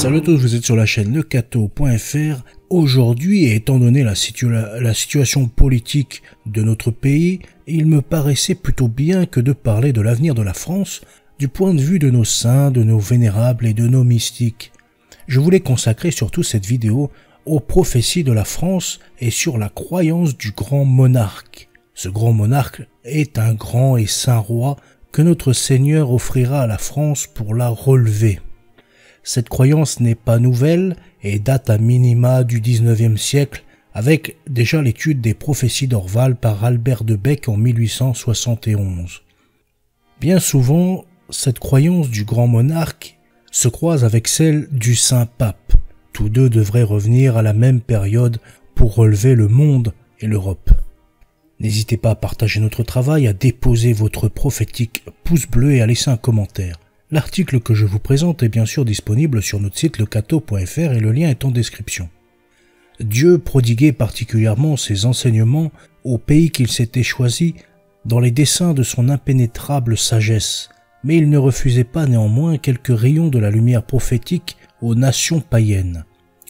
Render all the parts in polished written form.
Salut à tous, vous êtes sur la chaîne lecato.fr. Aujourd'hui, et étant donné la situation politique de notre pays, il me paraissait plutôt bien que de parler de l'avenir de la France du point de vue de nos saints, de nos vénérables et de nos mystiques. Je voulais consacrer surtout cette vidéo aux prophéties de la France et sur la croyance du grand monarque. Ce grand monarque est un grand et saint roi que notre Seigneur offrira à la France pour la relever. Cette croyance n'est pas nouvelle et date à minima du XIXe siècle avec déjà l'étude des prophéties d'Orval par Albert de Bec en 1871. Bien souvent, cette croyance du grand monarque se croise avec celle du saint pape. Tous deux devraient revenir à la même période pour relever le monde et l'Europe. N'hésitez pas à partager notre travail, à déposer votre prophétique pouce bleu et à laisser un commentaire. L'article que je vous présente est bien sûr disponible sur notre site lecato.fr et le lien est en description. Dieu prodiguait particulièrement ses enseignements au pays qu'il s'était choisi dans les desseins de son impénétrable sagesse, mais il ne refusait pas néanmoins quelques rayons de la lumière prophétique aux nations païennes,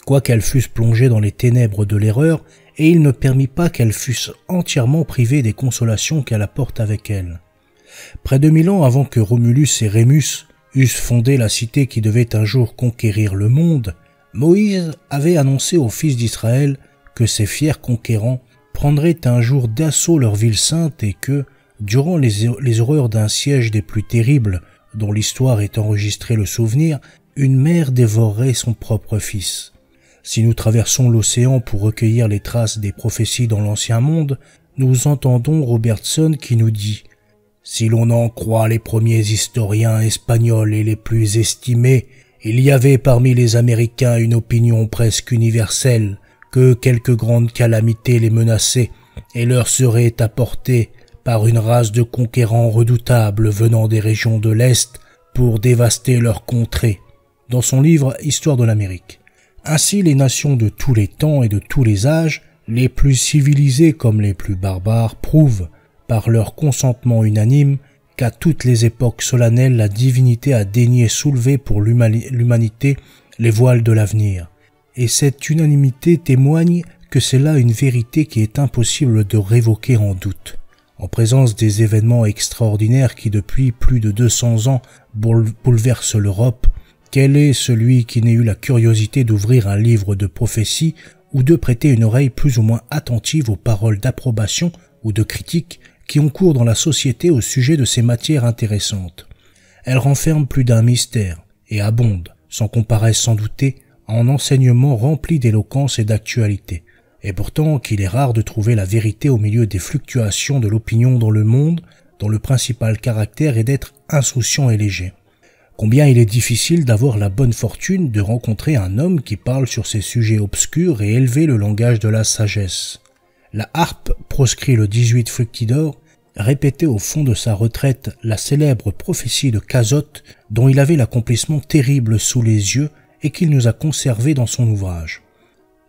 quoiqu'elles fussent plongées dans les ténèbres de l'erreur, et il ne permit pas qu'elles fussent entièrement privées des consolations qu'elle apporte avec elle. Près de 1000 ans avant que Romulus et Rémus eussent fondé la cité qui devait un jour conquérir le monde, Moïse avait annoncé aux fils d'Israël que ces fiers conquérants prendraient un jour d'assaut leur ville sainte et que, durant les horreurs d'un siège des plus terribles dont l'histoire est enregistrée le souvenir, une mère dévorerait son propre fils. Si nous traversons l'océan pour recueillir les traces des prophéties dans l'Ancien Monde, nous entendons Robertson qui nous dit « Si l'on en croit les premiers historiens espagnols et les plus estimés, il y avait parmi les Américains une opinion presque universelle que quelque grande calamité les menaçait et leur serait apportée par une race de conquérants redoutables venant des régions de l'Est pour dévaster leur contrée. » Dans son livre « Histoire de l'Amérique ». Ainsi, les nations de tous les temps et de tous les âges, les plus civilisées comme les plus barbares, prouvent, par leur consentement unanime, qu'à toutes les époques solennelles, la divinité a daigné soulever pour l'humanité les voiles de l'avenir. Et cette unanimité témoigne que c'est là une vérité qui est impossible de révoquer en doute. En présence des événements extraordinaires qui depuis plus de 200 ans bouleversent l'Europe, quel est celui qui n'ait eu la curiosité d'ouvrir un livre de prophétie ou de prêter une oreille plus ou moins attentive aux paroles d'approbation ou de critique qui ont cours dans la société au sujet de ces matières intéressantes? Elles renferment plus d'un mystère et abondent, sans qu'on paraisse s'en douter, en enseignements remplis d'éloquence et d'actualité. Et pourtant qu'il est rare de trouver la vérité au milieu des fluctuations de l'opinion dans le monde, dont le principal caractère est d'être insouciant et léger. Combien il est difficile d'avoir la bonne fortune de rencontrer un homme qui parle sur ces sujets obscurs et élever le langage de la sagesse. La harpe, proscrit le 18 Fructidor, répétait au fond de sa retraite la célèbre prophétie de Cazotte dont il avait l'accomplissement terrible sous les yeux et qu'il nous a conservé dans son ouvrage.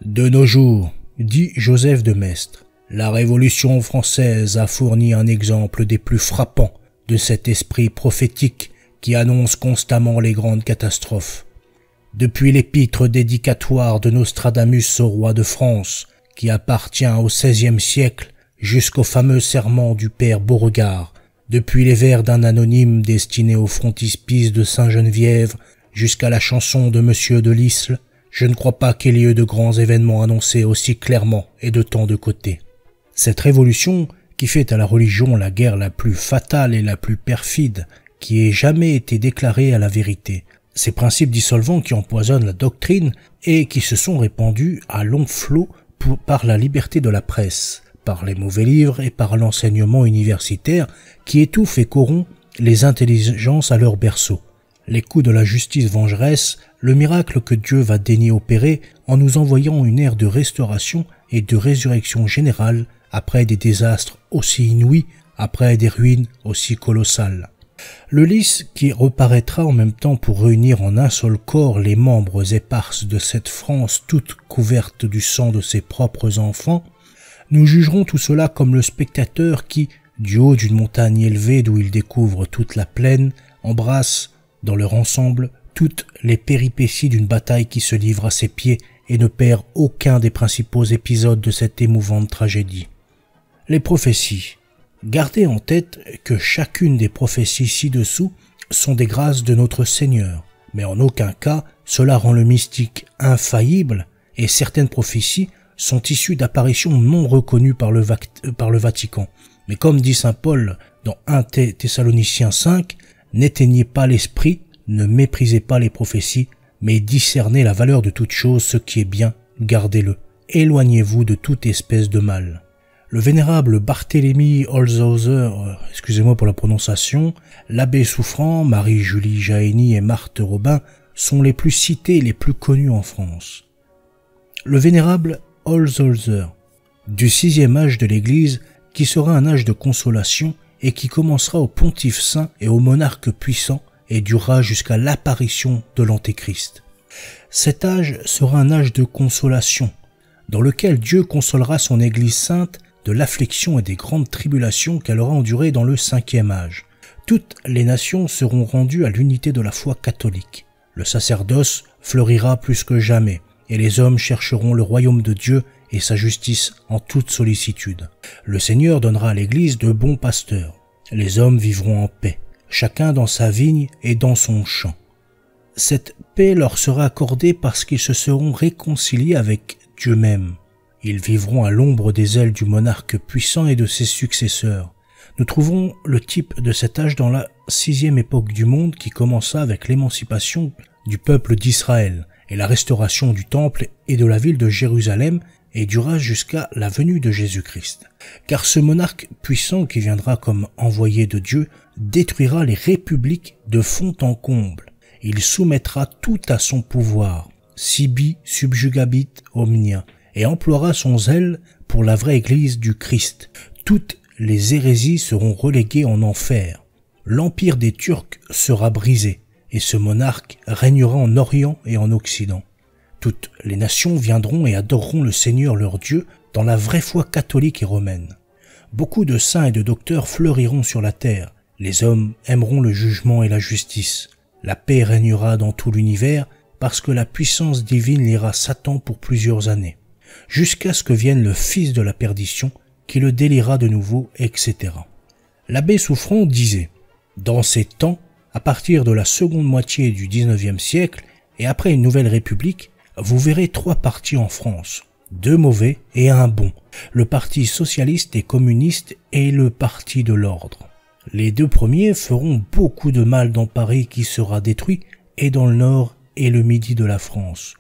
De nos jours, dit Joseph de Maistre, la Révolution française a fourni un exemple des plus frappants de cet esprit prophétique qui annonce constamment les grandes catastrophes. Depuis l'épître dédicatoire de Nostradamus au roi de France, qui appartient au XVIe siècle, jusqu'au fameux serment du père Beauregard, depuis les vers d'un anonyme destiné au frontispice de Sainte-Geneviève, jusqu'à la chanson de Monsieur de Lisle, je ne crois pas qu'il y ait eu de grands événements annoncés aussi clairement et de tant de côtés. Cette révolution, qui fait à la religion la guerre la plus fatale et la plus perfide, qui ait jamais été déclarée à la vérité. Ces principes dissolvants qui empoisonnent la doctrine et qui se sont répandus à long flot par la liberté de la presse, par les mauvais livres et par l'enseignement universitaire qui étouffe et corrompt les intelligences à leur berceau. Les coups de la justice vengeresse, le miracle que Dieu va daigner opérer en nous envoyant une ère de restauration et de résurrection générale après des désastres aussi inouïs, après des ruines aussi colossales. Le lys qui reparaîtra en même temps pour réunir en un seul corps les membres éparses de cette France toute couverte du sang de ses propres enfants, nous jugerons tout cela comme le spectateur qui, du haut d'une montagne élevée d'où il découvre toute la plaine, embrasse, dans leur ensemble, toutes les péripéties d'une bataille qui se livre à ses pieds et ne perd aucun des principaux épisodes de cette émouvante tragédie. Les prophéties. Gardez en tête que chacune des prophéties ci-dessous sont des grâces de notre Seigneur, mais en aucun cas cela rend le mystique infaillible, et certaines prophéties sont issues d'apparitions non reconnues par le Vatican. Mais comme dit saint Paul dans 1 Thessaloniciens 5, n'éteignez pas l'esprit, ne méprisez pas les prophéties, mais discernez la valeur de toute chose, ce qui est bien, gardez-le. Éloignez-vous de toute espèce de mal. Le vénérable Barthélemy Holzhauser, excusez-moi pour la prononciation, l'abbé Souffrant, Marie-Julie Jahenny et Marthe Robin sont les plus cités et les plus connus en France. Le vénérable Holzhauser, du 6e âge de l'Église, qui sera un âge de consolation et qui commencera au pontife saint et au monarque puissant et durera jusqu'à l'apparition de l'Antéchrist. Cet âge sera un âge de consolation, dans lequel Dieu consolera son Église sainte de l'affliction et des grandes tribulations qu'elle aura endurées dans le 5e âge. Toutes les nations seront rendues à l'unité de la foi catholique. Le sacerdoce fleurira plus que jamais, et les hommes chercheront le royaume de Dieu et sa justice en toute sollicitude. Le Seigneur donnera à l'Église de bons pasteurs. Les hommes vivront en paix, chacun dans sa vigne et dans son champ. Cette paix leur sera accordée parce qu'ils se seront réconciliés avec Dieu même. Ils vivront à l'ombre des ailes du monarque puissant et de ses successeurs. Nous trouvons le type de cet âge dans la 6e époque du monde qui commença avec l'émancipation du peuple d'Israël et la restauration du temple et de la ville de Jérusalem et dura jusqu'à la venue de Jésus-Christ. Car ce monarque puissant qui viendra comme envoyé de Dieu détruira les républiques de fond en comble. Il soumettra tout à son pouvoir, sibi subjugabit omnia, et emploiera son zèle pour la vraie Église du Christ. Toutes les hérésies seront reléguées en enfer. L'empire des Turcs sera brisé, et ce monarque régnera en Orient et en Occident. Toutes les nations viendront et adoreront le Seigneur leur Dieu dans la vraie foi catholique et romaine. Beaucoup de saints et de docteurs fleuriront sur la terre. Les hommes aimeront le jugement et la justice. La paix régnera dans tout l'univers parce que la puissance divine liera Satan pour plusieurs années, jusqu'à ce que vienne le fils de la perdition qui le déliera de nouveau, etc. L'abbé Souffrant disait « Dans ces temps, à partir de la seconde moitié du XIXe siècle et après une nouvelle république, vous verrez 3 partis en France, 2 mauvais et 1 bon, le parti socialiste et communiste et le parti de l'ordre. Les 2 premiers feront beaucoup de mal dans Paris qui sera détruit et dans le nord et le midi de la France.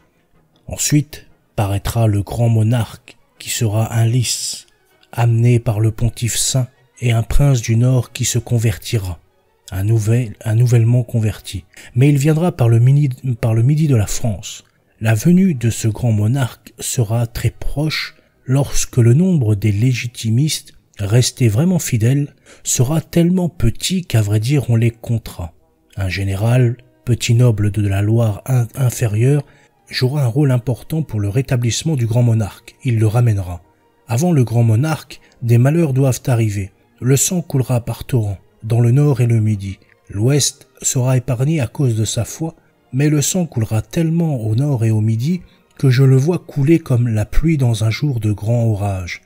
Ensuite paraîtra le grand monarque qui sera un lys, amené par le pontife saint et un prince du nord qui se convertira, un nouvellement converti. Mais il viendra par le midi de la France. La venue de ce grand monarque sera très proche lorsque le nombre des légitimistes restés vraiment fidèles sera tellement petit qu'à vrai dire on les comptera. Un général, petit noble de la Loire inférieure, jouera un rôle important pour le rétablissement du grand monarque. Il le ramènera. Avant le grand monarque, des malheurs doivent arriver. Le sang coulera par torrent, dans le nord et le midi. L'ouest sera épargné à cause de sa foi, mais le sang coulera tellement au nord et au midi que je le vois couler comme la pluie dans un jour de grand orage.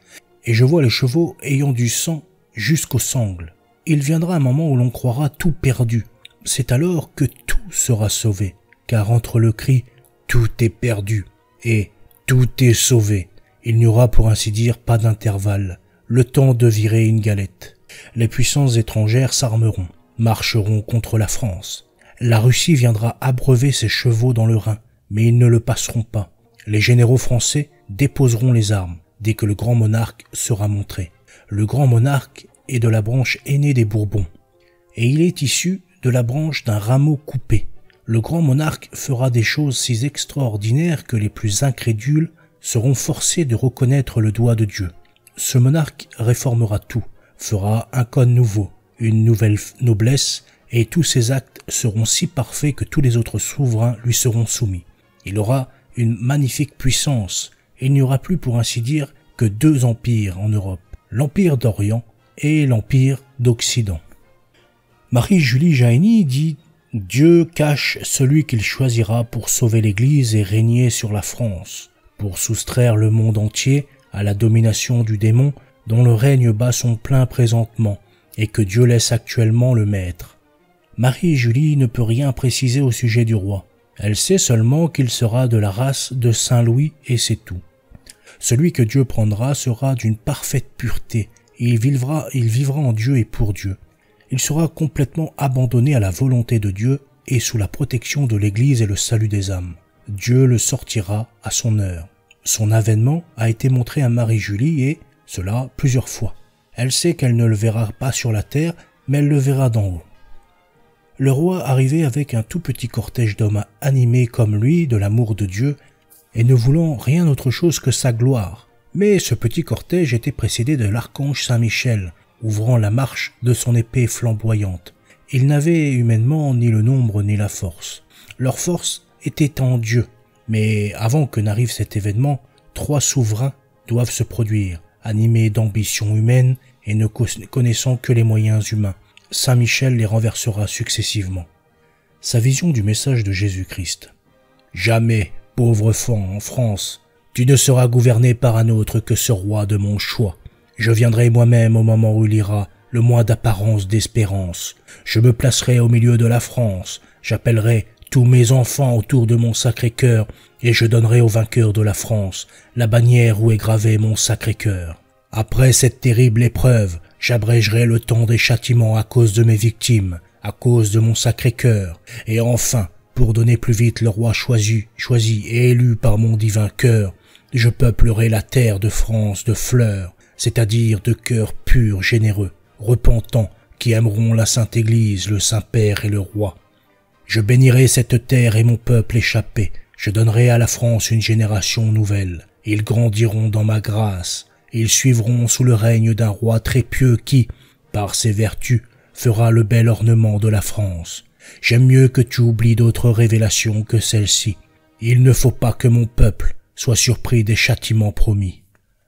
Et je vois les chevaux ayant du sang jusqu'aux sangles. Il viendra un moment où l'on croira tout perdu. C'est alors que tout sera sauvé, car entre le cri « tout est perdu » et « tout est sauvé », il n'y aura pour ainsi dire pas d'intervalle, le temps de virer une galette. Les puissances étrangères s'armeront, marcheront contre la France. La Russie viendra abreuver ses chevaux dans le Rhin, mais ils ne le passeront pas. Les généraux français déposeront les armes dès que le grand monarque sera montré. Le grand monarque est de la branche aînée des Bourbons, et il est issu de la branche d'un rameau coupé. Le grand monarque fera des choses si extraordinaires que les plus incrédules seront forcés de reconnaître le doigt de Dieu. Ce monarque réformera tout, fera un code nouveau, une nouvelle noblesse, et tous ses actes seront si parfaits que tous les autres souverains lui seront soumis. Il aura une magnifique puissance, et il n'y aura plus pour ainsi dire que 2 empires en Europe, l'empire d'Orient et l'empire d'Occident. Marie-Julie Jahenny dit Dieu cache celui qu'il choisira pour sauver l'Église et régner sur la France, pour soustraire le monde entier à la domination du démon dont le règne bat son plein présentement et que Dieu laisse actuellement le maître. Marie-Julie ne peut rien préciser au sujet du roi. Elle sait seulement qu'il sera de la race de Saint Louis et c'est tout. Celui que Dieu prendra sera d'une parfaite pureté et il vivra en Dieu et pour Dieu. Il sera complètement abandonné à la volonté de Dieu et sous la protection de l'Église et le salut des âmes. Dieu le sortira à son heure. Son avènement a été montré à Marie-Julie et, cela, plusieurs fois. Elle sait qu'elle ne le verra pas sur la terre, mais elle le verra d'en haut. Le roi arrivait avec un tout petit cortège d'hommes animés comme lui de l'amour de Dieu et ne voulant rien autre chose que sa gloire. Mais ce petit cortège était précédé de l'archange Saint-Michel, ouvrant la marche de son épée flamboyante. Ils n'avaient humainement ni le nombre ni la force. Leur force était en Dieu. Mais avant que n'arrive cet événement, 3 souverains doivent se produire, animés d'ambition humaine et ne connaissant que les moyens humains. Saint Michel les renversera successivement. Sa vision du message de Jésus-Christ. « Jamais, pauvre enfant, en France, tu ne seras gouverné par un autre que ce roi de mon choix. Je viendrai moi-même au moment où il ira, le moins d'apparence d'espérance. Je me placerai au milieu de la France, j'appellerai tous mes enfants autour de mon Sacré-Cœur et je donnerai au vainqueur de la France la bannière où est gravé mon Sacré-Cœur. Après cette terrible épreuve, j'abrégerai le temps des châtiments à cause de mes victimes, à cause de mon Sacré-Cœur, et enfin, pour donner plus vite le roi choisi et élu par mon divin cœur, je peuplerai la terre de France de fleurs, c'est-à-dire de cœurs purs, généreux, repentants, qui aimeront la Sainte Église, le Saint-Père et le Roi. Je bénirai cette terre et mon peuple échappé, je donnerai à la France une génération nouvelle. Ils grandiront dans ma grâce, ils suivront sous le règne d'un roi très pieux qui, par ses vertus, fera le bel ornement de la France. J'aime mieux que tu oublies d'autres révélations que celle-ci. Il ne faut pas que mon peuple soit surpris des châtiments promis. »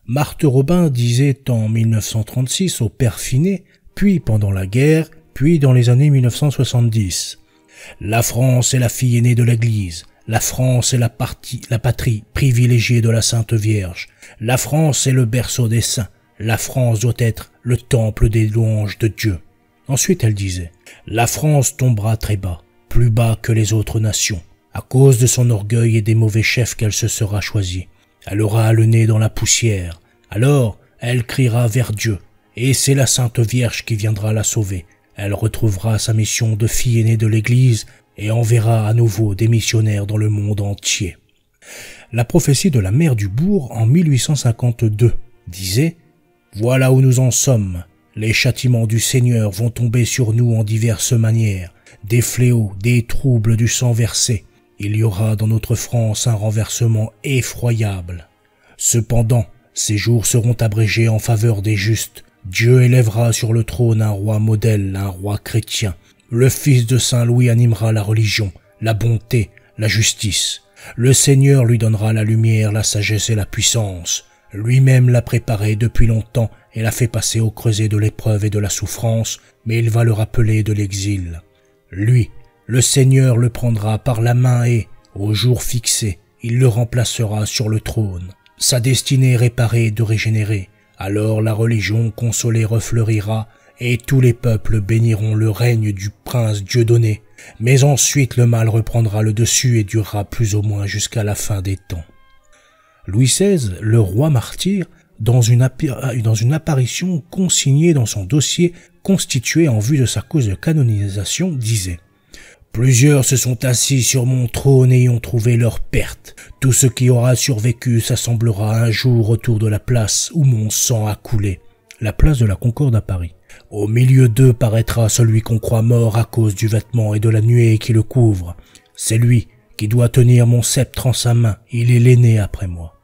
Marthe Robin disait en 1936 au père Finet, puis pendant la guerre, puis dans les années 1970. « La France est la fille aînée de l'Église. La France est la patrie privilégiée de la Sainte Vierge. La France est le berceau des saints. La France doit être le temple des louanges de Dieu. » Ensuite elle disait « La France tombera très bas, plus bas que les autres nations, à cause de son orgueil et des mauvais chefs qu'elle se sera choisie. Elle aura le nez dans la poussière. Alors elle criera vers Dieu, et c'est la Sainte Vierge qui viendra la sauver. Elle retrouvera sa mission de fille aînée de l'Église et enverra à nouveau des missionnaires dans le monde entier. » La prophétie de la mère du bourg en 1852 disait « Voilà où nous en sommes. Les châtiments du Seigneur vont tomber sur nous en diverses manières, des fléaux, des troubles du sang versé. Il y aura dans notre France un renversement effroyable. Cependant, ces jours seront abrégés en faveur des justes. Dieu élèvera sur le trône un roi modèle, un roi chrétien. Le fils de Saint Louis animera la religion, la bonté, la justice. Le Seigneur lui donnera la lumière, la sagesse et la puissance. Lui-même l'a préparé depuis longtemps et l'a fait passer au creuset de l'épreuve et de la souffrance, mais il va le rappeler de l'exil. Lui, le Seigneur le prendra par la main et, au jour fixé, il le remplacera sur le trône. Sa destinée réparée de régénérer. Alors la religion consolée refleurira et tous les peuples béniront le règne du prince Dieudonné. Mais ensuite le mal reprendra le dessus et durera plus ou moins jusqu'à la fin des temps. Louis XVI, le roi martyr, dans une apparition consignée dans son dossier constitué en vue de sa cause de canonisation, disait « Plusieurs se sont assis sur mon trône et y ont trouvé leur perte. Tout ce qui aura survécu s'assemblera un jour autour de la place où mon sang a coulé. » La place de la Concorde à Paris. « Au milieu d'eux paraîtra celui qu'on croit mort à cause du vêtement et de la nuée qui le couvre. C'est lui qui doit tenir mon sceptre en sa main. Il est l'aîné après moi. »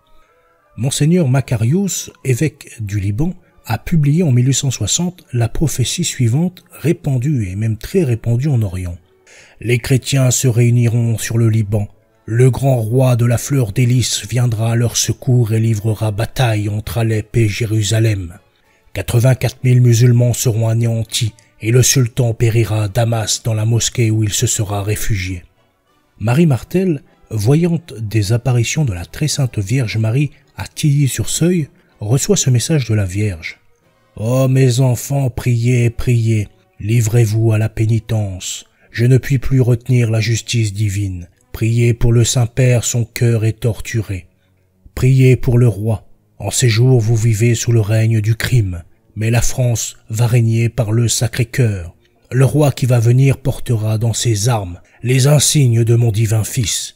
Monseigneur Macarius, évêque du Liban, a publié en 1860 la prophétie suivante, répandue et même très répandue en Orient. « Les chrétiens se réuniront sur le Liban. Le grand roi de la fleur des lys viendra à leur secours et livrera bataille entre Alep et Jérusalem. 84 000 musulmans seront anéantis et le sultan périra à Damas dans la mosquée où il se sera réfugié. Marie Martel, voyante des apparitions de la très sainte Vierge Marie à Tilly-sur-Seuil, reçoit ce message de la Vierge. « Oh mes enfants, priez, priez, livrez-vous à la pénitence. Je ne puis plus retenir la justice divine. Priez pour le Saint-Père, son cœur est torturé. Priez pour le roi. En ces jours, vous vivez sous le règne du crime, mais la France va régner par le Sacré-Cœur. Le roi qui va venir portera dans ses armes les insignes de mon divin Fils. »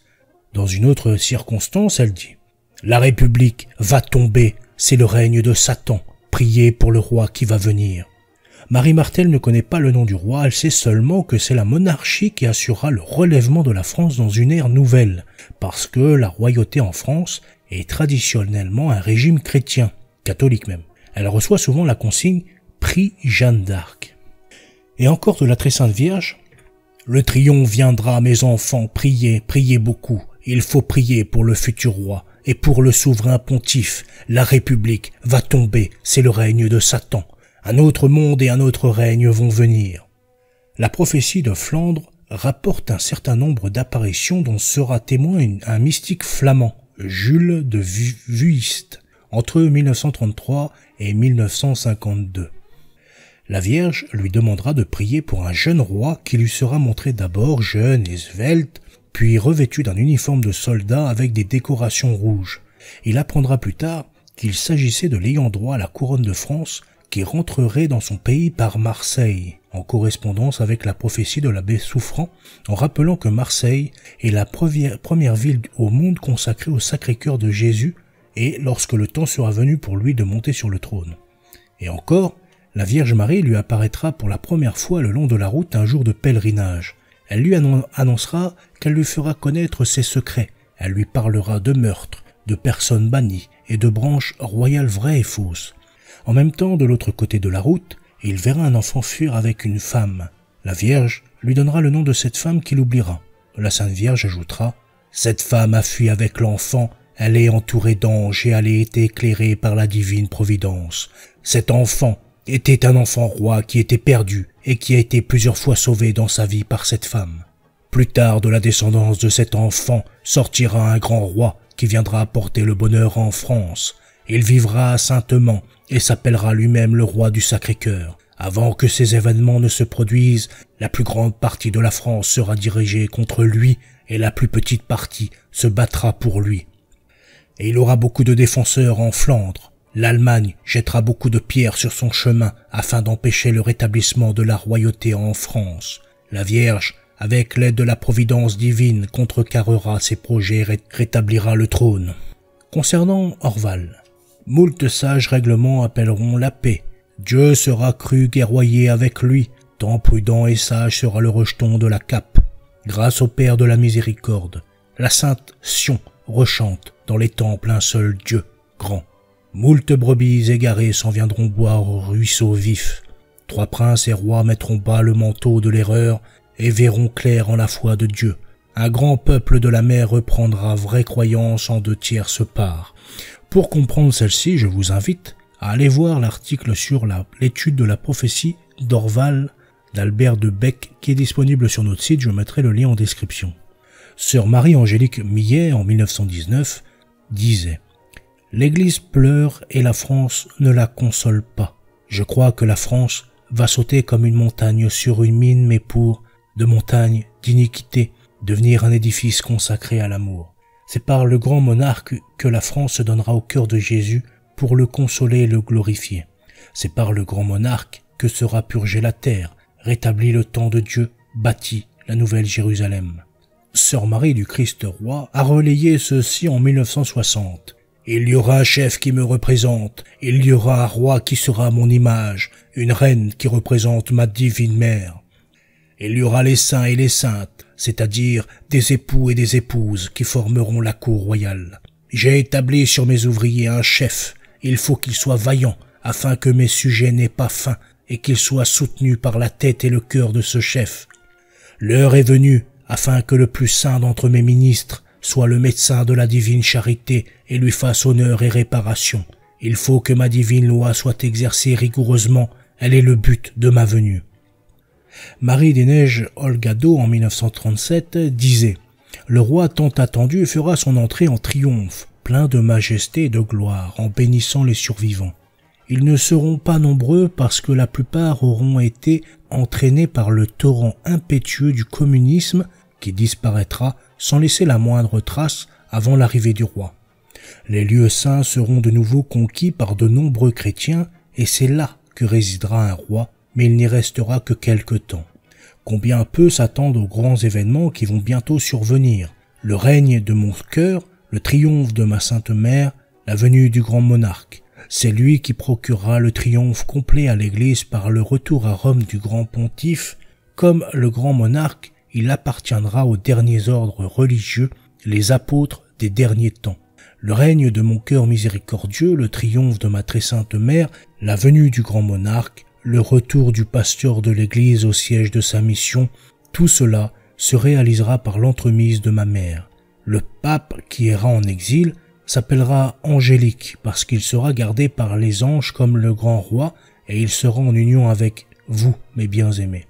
Dans une autre circonstance, elle dit « La République va tomber, c'est le règne de Satan. Priez pour le roi qui va venir. » Marie Martel ne connaît pas le nom du roi, elle sait seulement que c'est la monarchie qui assurera le relèvement de la France dans une ère nouvelle, parce que la royauté en France est traditionnellement un régime chrétien, catholique même. Elle reçoit souvent la consigne « Prie Jeanne d'Arc ». Et encore de la très sainte Vierge, « Le triomphe viendra, mes enfants, priez, priez beaucoup. Il faut prier pour le futur roi et pour le souverain pontife. La République va tomber, c'est le règne de Satan. Un autre monde et un autre règne vont venir. » La prophétie de Flandre rapporte un certain nombre d'apparitions dont sera témoin un mystique flamand, Jules de Vuist, entre 1933 et 1952. La Vierge lui demandera de prier pour un jeune roi qui lui sera montré d'abord jeune et svelte, puis revêtu d'un uniforme de soldat avec des décorations rouges. Il apprendra plus tard qu'il s'agissait de l'ayant droit à la couronne de France qui rentrerait dans son pays par Marseille, en correspondance avec la prophétie de l'abbé Souffrant, en rappelant que Marseille est la première ville au monde consacrée au Sacré-Cœur de Jésus, et lorsque le temps sera venu pour lui de monter sur le trône. Et encore, la Vierge Marie lui apparaîtra pour la première fois le long de la route un jour de pèlerinage. Elle lui annoncera qu'elle lui fera connaître ses secrets. Elle lui parlera de meurtres, de personnes bannies et de branches royales vraies et fausses. En même temps, de l'autre côté de la route, il verra un enfant fuir avec une femme. La Vierge lui donnera le nom de cette femme qu'il oubliera. La Sainte Vierge ajoutera « Cette femme a fui avec l'enfant, elle est entourée d'anges et elle a été éclairée par la divine providence. Cet enfant était un enfant roi qui était perdu et qui a été plusieurs fois sauvé dans sa vie par cette femme. Plus tard, de la descendance de cet enfant sortira un grand roi qui viendra apporter le bonheur en France. Il vivra saintement et s'appellera lui-même le roi du Sacré-Cœur. Avant que ces événements ne se produisent, la plus grande partie de la France sera dirigée contre lui et la plus petite partie se battra pour lui. Et il aura beaucoup de défenseurs en Flandre. L'Allemagne jettera beaucoup de pierres sur son chemin afin d'empêcher le rétablissement de la royauté en France. La Vierge, avec l'aide de la providence divine, contrecarrera ses projets et rétablira le trône. Concernant Orval, moult sages règlements appelleront la paix. Dieu sera cru guerroyer avec lui, tant prudent et sage sera le rejeton de la cape. Grâce au Père de la miséricorde, la sainte Sion rechante dans les temples un seul Dieu grand. Moult brebis égarées s'en viendront boire au ruisseau vif. 3 princes et rois mettront bas le manteau de l'erreur et verront clair en la foi de Dieu. Un grand peuple de la mer reprendra vraie croyance en 2/3 part. Pour comprendre celle-ci, je vous invite à aller voir l'article sur l'étude de la prophétie d'Orval d'Albert de Bec qui est disponible sur notre site, je mettrai le lien en description. Sœur Marie-Angélique Millet, en 1919, disait « L'Église pleure et la France ne la console pas. Je crois que la France va sauter comme une montagne sur une mine, mais pour, de montagne d'iniquité, devenir un édifice consacré à l'amour. C'est par le grand monarque que la France se donnera au cœur de Jésus pour le consoler et le glorifier. C'est par le grand monarque que sera purgée la terre, rétabli le temps de Dieu, bâti la nouvelle Jérusalem. » Sœur Marie du Christ Roi a relayé ceci en 1960. « Il y aura un chef qui me représente, il y aura un roi qui sera mon image, une reine qui représente ma divine mère. Il y aura les saints et les saintes, c'est-à-dire des époux et des épouses qui formeront la cour royale. J'ai établi sur mes ouvriers un chef, il faut qu'il soit vaillant, afin que mes sujets n'aient pas faim, et qu'il soit soutenu par la tête et le cœur de ce chef. L'heure est venue, afin que le plus saint d'entre mes ministres soit le médecin de la divine charité et lui fasse honneur et réparation. Il faut que ma divine loi soit exercée rigoureusement, elle est le but de ma venue. Marie des Neiges Olgado, en 1937, disait « Le roi tant attendu fera son entrée en triomphe, plein de majesté et de gloire, en bénissant les survivants. Ils ne seront pas nombreux parce que la plupart auront été entraînés par le torrent impétueux du communisme qui disparaîtra sans laisser la moindre trace avant l'arrivée du roi. Les lieux saints seront de nouveau conquis par de nombreux chrétiens et c'est là que résidera un roi, mais il n'y restera que quelque temps. Combien peu s'attendent aux grands événements qui vont bientôt survenir. Le règne de mon cœur, le triomphe de ma sainte mère, la venue du grand monarque. C'est lui qui procurera le triomphe complet à l'Église par le retour à Rome du grand pontife. Comme le grand monarque, il appartiendra aux derniers ordres religieux, les apôtres des derniers temps. Le règne de mon cœur miséricordieux, le triomphe de ma très sainte mère, la venue du grand monarque, le retour du pasteur de l'Église au siège de sa mission, tout cela se réalisera par l'entremise de ma mère. Le pape qui ira en exil s'appellera Angélique parce qu'il sera gardé par les anges comme le grand roi et il sera en union avec vous, mes bien-aimés.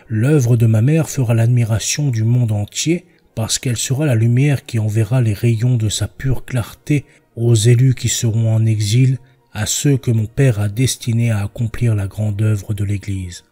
L'œuvre de ma mère fera l'admiration du monde entier parce qu'elle sera la lumière qui enverra les rayons de sa pure clarté aux élus qui seront en exil, à ceux que mon père a destinés à accomplir la grande œuvre de l'Église.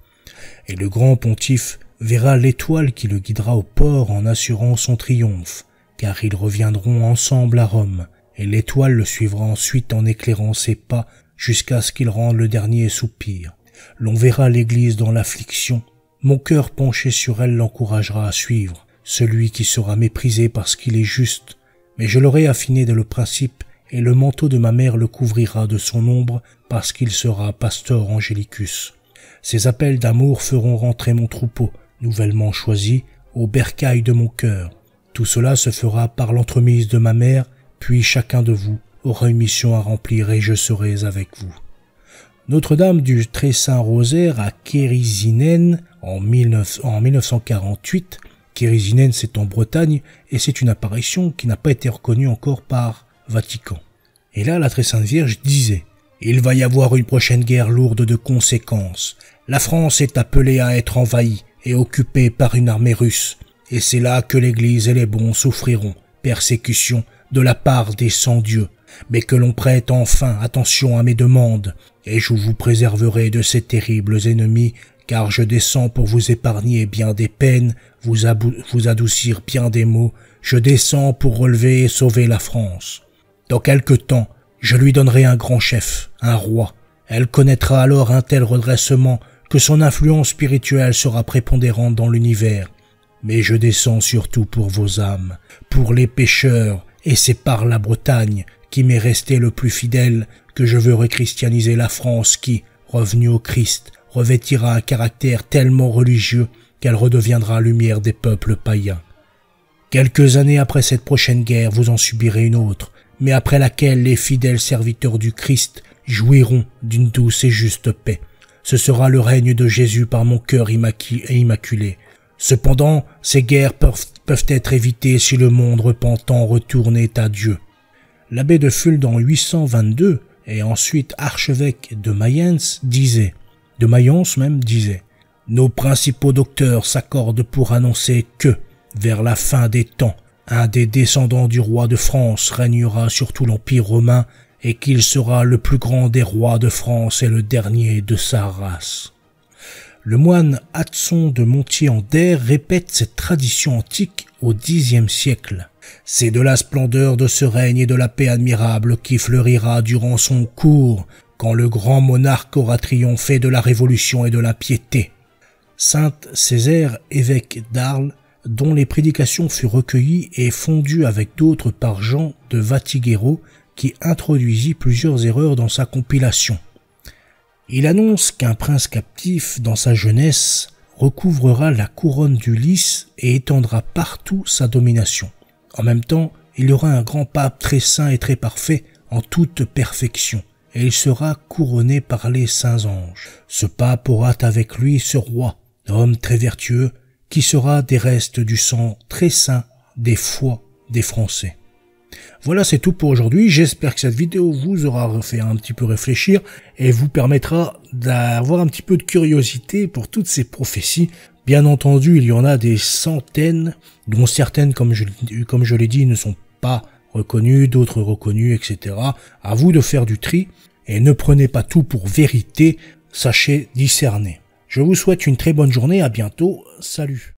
Et le grand pontife verra l'étoile qui le guidera au port en assurant son triomphe, car ils reviendront ensemble à Rome, et l'étoile le suivra ensuite en éclairant ses pas jusqu'à ce qu'il rende le dernier soupir. L'on verra l'Église dans l'affliction. Mon cœur penché sur elle l'encouragera à suivre, celui qui sera méprisé parce qu'il est juste. Mais je l'aurai affiné dès le principe, et le manteau de ma mère le couvrira de son ombre parce qu'il sera Pastor Angelicus. Ces appels d'amour feront rentrer mon troupeau, nouvellement choisi, au bercail de mon cœur. Tout cela se fera par l'entremise de ma mère, puis chacun de vous aura une mission à remplir et je serai avec vous. Notre-Dame du Très Saint Rosaire à Kérizinen en 1948. Kérizinen, c'est en Bretagne et c'est une apparition qui n'a pas été reconnue encore par Vatican. Et là, la Très Sainte Vierge disait « Il va y avoir une prochaine guerre lourde de conséquences. La France est appelée à être envahie et occupée par une armée russe. Et c'est là que l'Église et les bons souffriront persécution de la part des sans-dieux. Mais que l'on prête enfin attention à mes demandes, et je vous préserverai de ces terribles ennemis, car je descends pour vous épargner bien des peines, vous adoucir bien des maux, je descends pour relever et sauver la France. Dans quelque temps, je lui donnerai un grand chef, un roi. Elle connaîtra alors un tel redressement que son influence spirituelle sera prépondérante dans l'univers. Mais je descends surtout pour vos âmes, pour les pécheurs, et c'est par la Bretagne, qui m'est resté le plus fidèle, que je veux rechristianiser la France qui, revenue au Christ, revêtira un caractère tellement religieux qu'elle redeviendra lumière des peuples païens. Quelques années après cette prochaine guerre, vous en subirez une autre, mais après laquelle les fidèles serviteurs du Christ jouiront d'une douce et juste paix. Ce sera le règne de Jésus par mon cœur immaculé. Cependant, ces guerres peuvent être évitées si le monde repentant retournait à Dieu. L'abbé de Fulda en 822 et ensuite archevêque de Mayence disait « Nos principaux docteurs s'accordent pour annoncer que, vers la fin des temps, un des descendants du roi de France régnera sur tout l'Empire romain et qu'il sera le plus grand des rois de France et le dernier de sa race. » Le moine Hadson de Montier-en-Der répète cette tradition antique au Xe siècle. C'est de la splendeur de ce règne et de la paix admirable qui fleurira durant son cours, quand le grand monarque aura triomphé de la révolution et de la piété. Saint Césaire, évêque d'Arles, dont les prédications furent recueillies et fondues avec d'autres par Jean de Vatiguero, qui introduisit plusieurs erreurs dans sa compilation. Il annonce qu'un prince captif, dans sa jeunesse, recouvrera la couronne du lys et étendra partout sa domination. En même temps, il y aura un grand pape très saint et très parfait, en toute perfection, et il sera couronné par les saints anges. Ce pape aura avec lui ce roi, homme très vertueux, qui sera des restes du sang très saint des foies des Français. Voilà, c'est tout pour aujourd'hui. J'espère que cette vidéo vous aura fait un petit peu réfléchir et vous permettra d'avoir un petit peu de curiosité pour toutes ces prophéties. Bien entendu, il y en a des centaines, dont certaines, comme je l'ai dit, ne sont pas reconnues, d'autres reconnues, etc. À vous de faire du tri et ne prenez pas tout pour vérité, sachez discerner. Je vous souhaite une très bonne journée, à bientôt, salut.